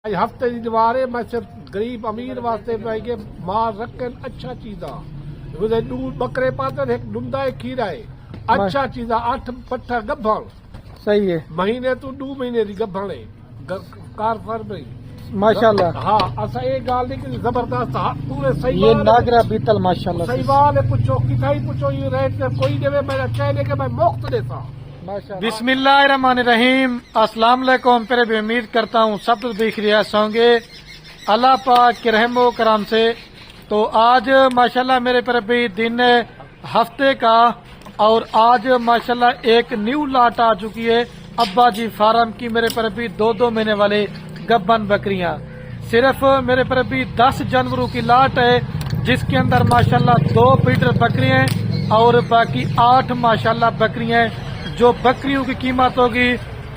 ہفتے کی دیوارے میں صرف غریب امیر واسطے پہ کہ مال رکھن اچھا چیزاں دودھ بکرے پاتے ایک ڈندا ایک کھیرا ہے اچھا چیزاں 8 پٹھا گبھن صحیح ہے مہینے تو 2 مہینے دی گبھن ہے کار فرمائی ماشاءاللہ. ہاں اسا یہ گال نہیں کہ زبردست پورے صحیح یہ ناگرا بیتل ماشاءاللہ صحیح بات ہے. پوچھو کتائی پوچھو یہ ریٹ کوئی دے میرا چاہیے کہ میں مفت دیتا. بسم اللہ الرحمن الرحیم. السلام علیکم. پھر بھی امید کرتا ہوں سب بھی خیریت ہوں گے اللہ پاک کے رحم و کرم سے. تو آج ماشاءاللہ میرے پر بھی دن ہفتے کا اور آج ماشاءاللہ ایک نیو لاٹ آ چکی ہے ابا جی فارم کی. میرے پر بھی 2 مہینے والے گبن بکریاں صرف میرے پر بھی 10 جانوروں کی لاٹ ہے جس کے اندر ماشاءاللہ 2 فیڈر بکریاں ہیں اور باقی 8 ماشاءاللہ بکریاں ہیں. جو بکریوں کی قیمت ہوگی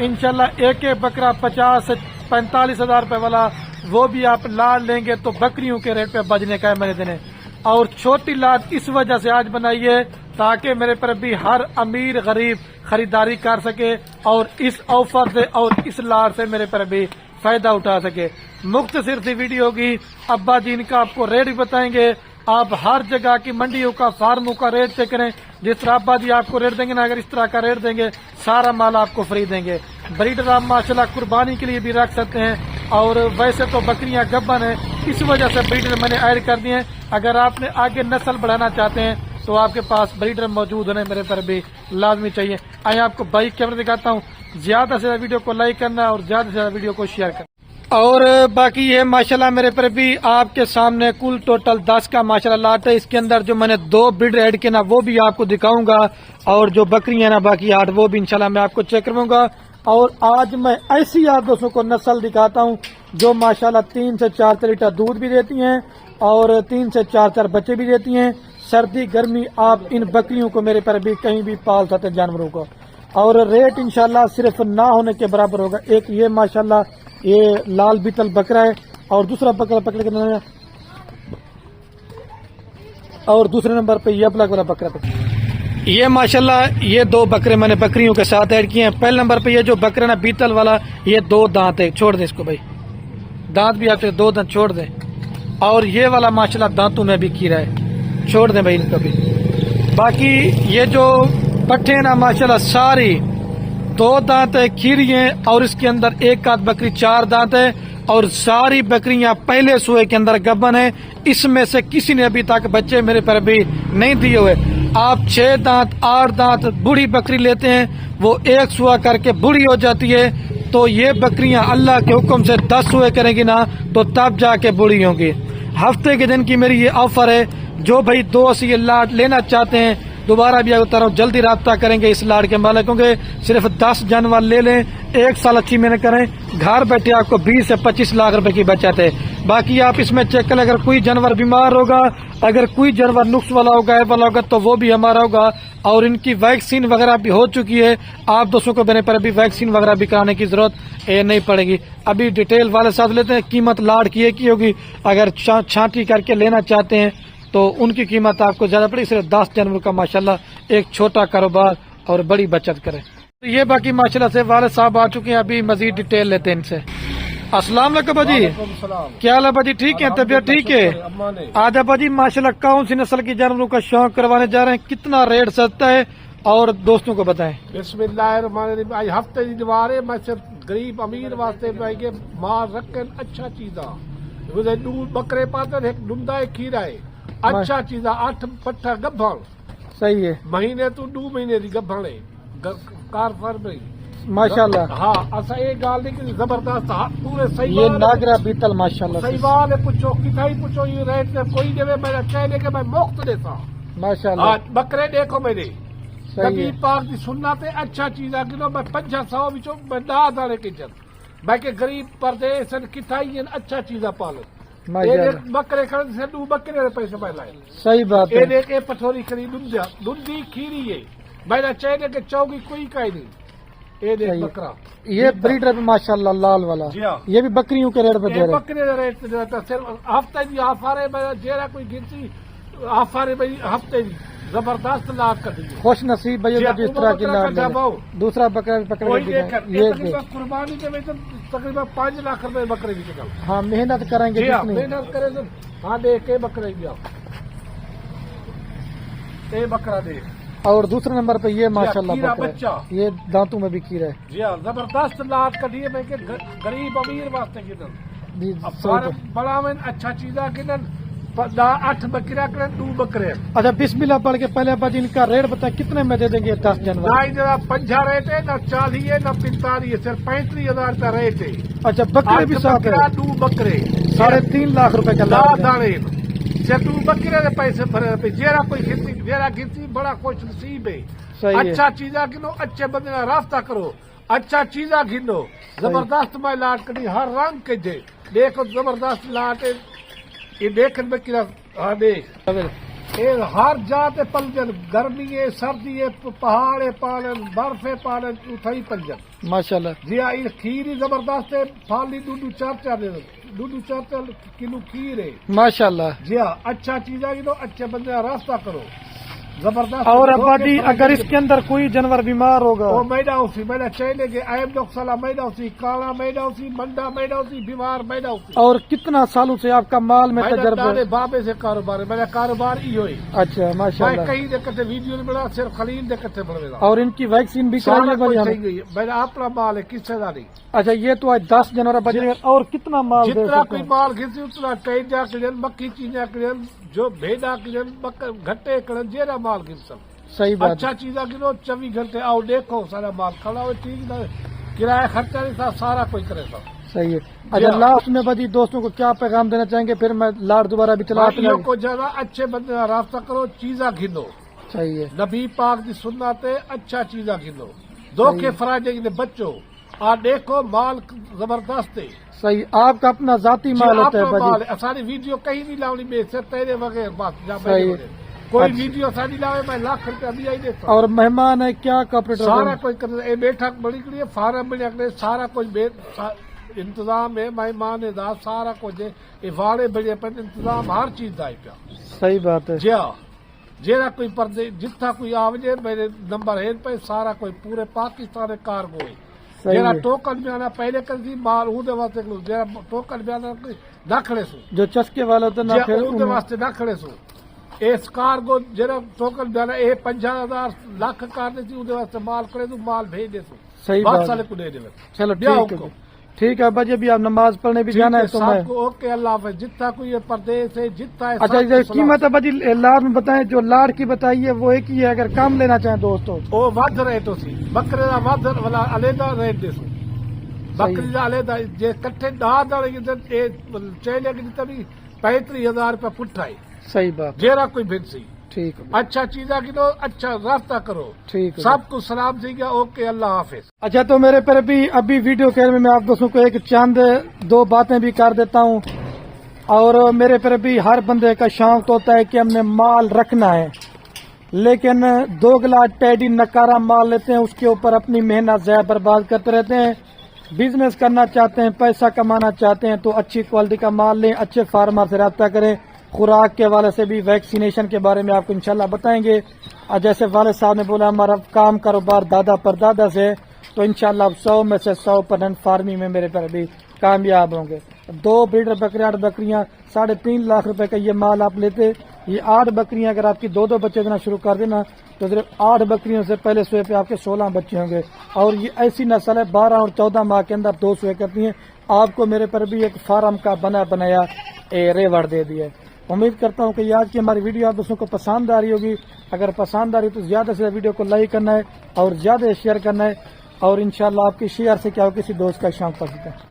انشاءاللہ ایک بکرا 50 سے 45 ہزار روپے والا وہ بھی آپ لاٹ لیں گے تو بکریوں کے ریٹ پہ بجنے کا ہے میرے دن. اور چھوٹی لاٹ اس وجہ سے آج بنائی ہے تاکہ میرے پر بھی ہر امیر غریب خریداری کر سکے اور اس آفر سے اور اس لاٹ سے میرے پر بھی فائدہ اٹھا سکے. مختصر سی ویڈیو ہوگی. ابا جی ان کا آپ کو ریٹ بھی بتائیں گے. آپ ہر جگہ کی منڈیوں کا فارموں کا ریٹ چیک کریں. جس طرح ابا جی آپ کو ریٹ دیں گے نا اگر اس طرح کا ریٹ دیں گے سارا مال آپ کو فری دیں گے. بریڈر آپ ماشاءاللہ قربانی کے لیے بھی رکھ سکتے ہیں اور ویسے تو بکریاں گبن ہیں اس وجہ سے بریڈر میں نے ایڈ کر دیے ہیں. اگر آپ نے آگے نسل بڑھانا چاہتے ہیں تو آپ کے پاس بریڈر موجود ہونے میرے پر بھی لازمی چاہیے. آئیں آپ کو بائک کیمرہ دکھاتا ہوں. زیادہ سے زیادہ ویڈیو کو لائک کرنا اور زیادہ سے زیادہ ویڈیو کو شیئر کرنا. اور باقی یہ ماشاءاللہ میرے پر بھی آپ کے سامنے کل ٹوٹل 10 کا ماشاءاللہ لاٹ ہے. اس کے اندر جو میں نے 2 بریڈر ایڈ کیے نا وہ بھی آپ کو دکھاؤں گا اور جو بکریاں نا باقی 8 وہ بھی انشاءاللہ میں آپ کو چیک کرواؤں گا. اور آج میں ایسی آپ دوستوں کو نسل دکھاتا ہوں جو ماشاءاللہ 3 سے 4 لیٹر دودھ بھی دیتی ہیں اور 3 سے 4 بچے بھی دیتی ہیں. سردی گرمی آپ ان بکریوں کو میرے پر بھی کہیں بھی پال سکتے ہیں جانوروں کو. اور ریٹ انشاءاللہ صرف نہ ہونے کے برابر ہوگا. ایک یہ ماشاءاللہ یہ لال بیتل بکرا ہے اور دوسرا بکرا پکڑ کے اور دوسرے نمبر پہ یہ بلیک والا بکرا پہ یہ ماشاءاللہ یہ 2 بکرے میں نے بکریوں کے ساتھ ایڈ کیے ہیں. پہلے نمبر پہ یہ جو بکرا نا بیتل والا یہ 2 دانت ہے. چھوڑ دیں اس کو بھائی دانت بھی آپ سے 2 دانت چھوڑ دیں. اور یہ والا ماشاءاللہ دانتوں میں بھی کھیرا ہے چھوڑ دیں بھائی ان کو بھی. باقی یہ جو پٹھے نا ماشاءاللہ ساری 2 دانت ہے کھیری ہیں اور اس کے اندر ایک آدھ بکری 4 دانت ہے اور ساری بکریاں پہلے سوئے کے اندر گبن ہے. اس میں سے کسی نے ابھی تک بچے میرے پر بھی نہیں دیے ہوئے. آپ 6 دانت 8 دانت بوڑھی بکری لیتے ہیں وہ ایک سوا کر کے بوڑھی ہو جاتی ہے تو یہ بکریاں اللہ کے حکم سے 10 سوئے کریں گی نا تو تب جا کے بوڑھی ہوں گی. ہفتے کے دن کی میری یہ آفر ہے. جو بھائی 2 سے یہ لاٹ لینا چاہتے ہیں دوبارہ بھی اگر طرف جلدی رابطہ کریں گے اس لاٹ کے مالکوں کے. صرف 10 جانور لے لیں 1 سال اچھی محنت کریں گھر بیٹھے آپ کو 20 سے 25 لاکھ روپے کی بچت ہے. باقی آپ اس میں چیک کریں اگر کوئی جانور بیمار ہوگا اگر کوئی جانور نقص والا ہوگا والا ہوگا تو وہ بھی ہمارا ہوگا. اور ان کی ویکسین وغیرہ بھی ہو چکی ہے. آپ دوستوں کو میرے پر ابھی ویکسین وغیرہ بھی کرانے کی ضرورت نہیں پڑے گی. ابھی ڈیٹیل والے ساتھ لیتے ہیں. قیمت لاٹ کی ایک ہی ہوگی. اگر چھانٹی کر کے لینا چاہتے ہیں تو ان کی قیمت آپ کو زیادہ پڑے. صرف 10 جانوروں کا ماشاءاللہ ایک چھوٹا کاروبار اور بڑی بچت کرے. تو یہ باقی ماشاءاللہ سے والد صاحب آ چکے ہیں. ابھی مزید ڈیٹیل لیتے ہیں ان سے. السلام علیکم ابا جی. کیا حال ابا جی ٹھیک ہے طبیعت ٹھیک ہے. آج ابا جی ماشاءاللہ کون سی نسل کی جانوروں کا شوق کروانے جا رہے ہیں کتنا ریٹ سستا ہے اور دوستوں کو بتائیں. بسم اللہ الرحمن الرحیم. آج ہفتے کی دیوارے میں صرف غریب امیر واسطے پہ کہ مال رکھن اچھا چیزاں دودھ بکرے پاتے ایک ڈندا ایک کھیرا ہے اچھا چیزاں 8 پٹھا گبھن صحیح ہے مہینے تو 2 مہینے دی گبھن ہے کار فرمائی ماشاءاللہ. ہاں اسا یہ گال نہیں کہ زبردست پورے صحیح یہ ناگرا بیتل ماشاءاللہ صحیح بات ہے. پوچھو کتائی پوچھو یہ ریٹ کوئی دے میرا چاہیے کہ میں مفت دیتا. ماشاءاللہ بکرے دیکھو میرے صحیح نبی ہے. پاک کی سنت ہے اچھا چیز کلو میں 500 بچوں میں 10 دانے کچن میں کہ غریب پردیس کتائی اچھا چیزاں پالو. ماشاءاللہ بکرے کھڑے سے 2 بکرے دے پیسے پہ لائے. صحیح بات ہے. یہ دیکھ یہ پٹھوری کھڑی دندی کھیری ہے میرا چاہیے کہ چوگی کوئی کہیں نہیں. یہ دیکھ بکرا یہ بریڈر بھی ماشاءاللہ لال والا یہ بھی بکریوں کے ریٹ پہ دے رہے. بکرے کا ریٹ دیتا صرف ہفتے کی آفر ہے میرا جیرا کوئی گنتی آفر ہے بھائی ہفتے کی زبردست لاٹ کٹی ہے. خوش نصیب بھائی جی، جس طرح کی بکرا لاٹ کا لے. جب دوسرا بکرا بھی پکڑ کوئی کے دیکھ دکھائیں. یہ یہ تقریباً قربانی کے ویسے تقریباً 5 لاکھ روپے بکرے بھی چکل. ہاں محنت کریں گے جی ہاں جتنی. محنت کرے تو ہاں دیکھ کے بکرے بھی آؤ. یہ بکرا دیکھ. اور دوسرے نمبر پہ یہ ماشاءاللہ کیڑا بکرا بچہ. ہے. یہ دانتوں میں بھی کیڑا ہے. جی ہاں زبردست لاٹ کٹی ہے. میں کہ غریب امیر واسطے کدن جی فارم بڑا میں اچھا چیزاں کدن 8 بکرا کرن 2 بکرے. اچھا بسم اللہ پڑھ کے پہلے ابا جی ان کا ریٹ بتائیں کتنے میں دے دیں گے 10 نہ جنوری. ادھر 50 ریٹ ہے نہ 40 ہے نہ 45 ہے. صرف 35,000 روپیہ ریٹ ہے. اچھا بکرے بھی 8 ساتھ بکرا ہے. 2 بکرے 3.5 لاکھ روپے کا لا لاٹ ہے. دانے سے 2 بکرے کے پیسے بھرے پہ. جیرا کوئی گھنسی بڑا خوش نصیب ہے. صحیح ہے. اچھا چیزاں گنو. اچھے بندے کا رابطہ کرو. اچھا چیزاں گنو. زبردست میں لاٹ کٹی ہر رنگ کے دے. دیکھو زبردست لاٹ ہے. یہ دیکھنے میں کیا دیکھ یہ ہر جاتے پلجن. گرمی ہے سردی ہے پہاڑے پالن برف پالن اتھائی پلجن. ماشاءاللہ جی ہاں یہ کھیر ہی زبردست ہے. پھالی 2-4 کلو کھیر ہے. ماشاءاللہ. جی ہاں اچھا چیز آئی تو اچھے بندے کا راستہ کرو. زبردست. اور ابا جی اگر اس کے اندر کوئی جانور بیمار ہوگا وہ میڈا اسی میڈا چیلے کے اہم ڈوکسلا میڈا اسی کالا میڈا اسی منڈا میڈا اسی بیمار میڈا اسی. اور کتنا سالوں سے آپ کا مال میں تجربہ ہے؟ بابے سے کاروبار ہے. میرا کاروبار ہی ہوئی. اچھا میں ماشاءاللہ. کہیں دیکھتے ویڈیو نہیں بنا. صرف خلیل دیکھتے بڑے گا. اور ان کی ویکسین بھی سارا کرائیے کچھ بھائی صحیح ہمیں. گئی. میرا اپنا مال ہے کس سے نہیں. اچھا یہ تو آج 10 جنوری بجے اور کتنا مال دے جتنا سکتے کوئی ہیں؟ مال گھسی اتنا ٹیجا کلین مکھی چیزاں کلین جو بھیڑا کلین گھٹے کلین جیرا مال گھسن. صحیح بات. اچھا چیزاں گنو 24 گھنٹے آؤ دیکھو سارا مال کھڑا ہو. ٹھیک نہ کرایہ خرچہ نہیں تھا سارا کوئی کرے تھا. صحیح ہے. اچھا لاسٹ میں بجی دوستوں کو کیا پیغام دینا چاہیں گے؟ پھر میں لاٹ دوبارہ بھی چلا بھائیوں کو جگہ اچھے بندے کا رابطہ کرو. چیزاں گنو. صحیح ہے. نبی پاک دی سنت ہے. اچھا چیزاں گنو. دھوکے فرائیڈے کے بچوں آ دیکھو مال زبردست ہے. صحیح. آپ کا اپنا ذاتی مال ہوتا ہے مال بجی. ہے. ساری ویڈیو کہیں نہیں لاؤنی میں سے تیرے بغیر بس جا صحیح. کوئی ویڈیو ساری لاوے میں لاکھ روپیہ بھی آئی دیتا. اور مہمان ہے کیا کاپریٹر سارا کوئی کرے بیٹھا بڑی کری فارم بڑے سارا کچھ انتظام ہے. مہمان سارا کچھ ہے. یہ واڑے بڑے پہ انتظام ہر چیز کا ہے پیا. صحیح بات ہے. جی ہاں جہاں کوئی پردے جتنا کوئی آوجے میرے نمبر ہے پہ سارا کوئی پورے پاکستان کارگو ہے. صحیح جہاں ہے. ٹوکن بھی آنا پہلے کر دی مال وہ واسطے جہاں ٹوکن بھی آنا نہ کھڑے سو. جو چسکے والا ہوتا ہے نا پھر جی واسطے نہ کھڑے سو. اس کارگو جہاں ٹوکن بھی آنا یہ 50,000 لاکھ کار دے سی وہ واسطے مال کرے تو مال بھیج دے سو. صحیح بہت بات سارے ہے. کو دے دے. چلو ٹھیک ہے. ٹھیک ہے بجے بھی آپ نماز پڑھنے بھی جانا ہے تو میں. اوکے اللہ حافظ. جتنا کوئی یہ پردیس ہے جتنا ہے اچھا یہ قیمت ہے بجی لاٹ میں بتائیں. جو لاٹ کی بتائیے وہ ایک ہی ہے. اگر کم لینا چاہیں دوستوں وہ ود ریٹ ہو سی. بکرے کا ود والا علیحدہ ریٹ دے سو. بکری کا علیحدہ جی کٹھے ڈھا چیلے کی جتنا بھی 35,000 روپیہ پٹھا ہے. صحیح بات. جیرا کوئی بھن سی. ٹھیک ہے. اچھا چیزاں کی دو اچھا رابطہ کرو. ٹھیک ہے. سب کو سلام سی گیا. اوکے اللہ حافظ. اچھا تو میرے پر ابھی ویڈیو کہنے میں آپ دوستوں کو ایک چند 2 باتیں بھی کر دیتا ہوں. اور میرے پر بھی ہر بندے کا شوق ہوتا ہے کہ ہم نے مال رکھنا ہے لیکن 2 گلاس ٹیڈی نکارا مال لیتے ہیں. اس کے اوپر اپنی محنت ضائع برباد کرتے رہتے ہیں. بزنس کرنا چاہتے ہیں پیسہ کمانا چاہتے ہیں تو اچھی کوالٹی کا مال لیں. اچھے فارمر سے رابطہ کریں. خوراک کے حوالے سے بھی ویکسینیشن کے بارے میں آپ کو انشاءاللہ بتائیں گے. اور جیسے والد صاحب نے بولا ہمارا کام کاروبار دادا پردادا سے تو انشاءاللہ 100 میں سے 100% فارمنگ میں میرے پر بھی کامیاب ہوں گے. 2 بریڈر بکریاں 8 بکریاں 3.5 لاکھ روپے کا یہ مال آپ لیتے. یہ 8 بکریاں اگر آپ کی 2 بچے دینا شروع کر دینا تو صرف 8 بکریوں سے پہلے سوئے پہ آپ کے 16 بچے ہوں گے. اور یہ ایسی نسل ہے 12 اور 14 ماہ کے اندر 2 سوئے کرتی ہیں. آپ کو میرے پر بھی ایک فارم کا بنایا ریوڑ دے دیا ہے. امید کرتا ہوں کہ آج کی ہماری ویڈیو آپ دوستوں کو پسند آ رہی ہوگی. اگر پسند آ رہی تو زیادہ سے زیادہ ویڈیو کو لائک کرنا ہے اور زیادہ شیئر کرنا ہے. اور انشاءاللہ آپ کی شیئر سے کیا ہو کسی دوست کا شوق پڑ سکتا ہے.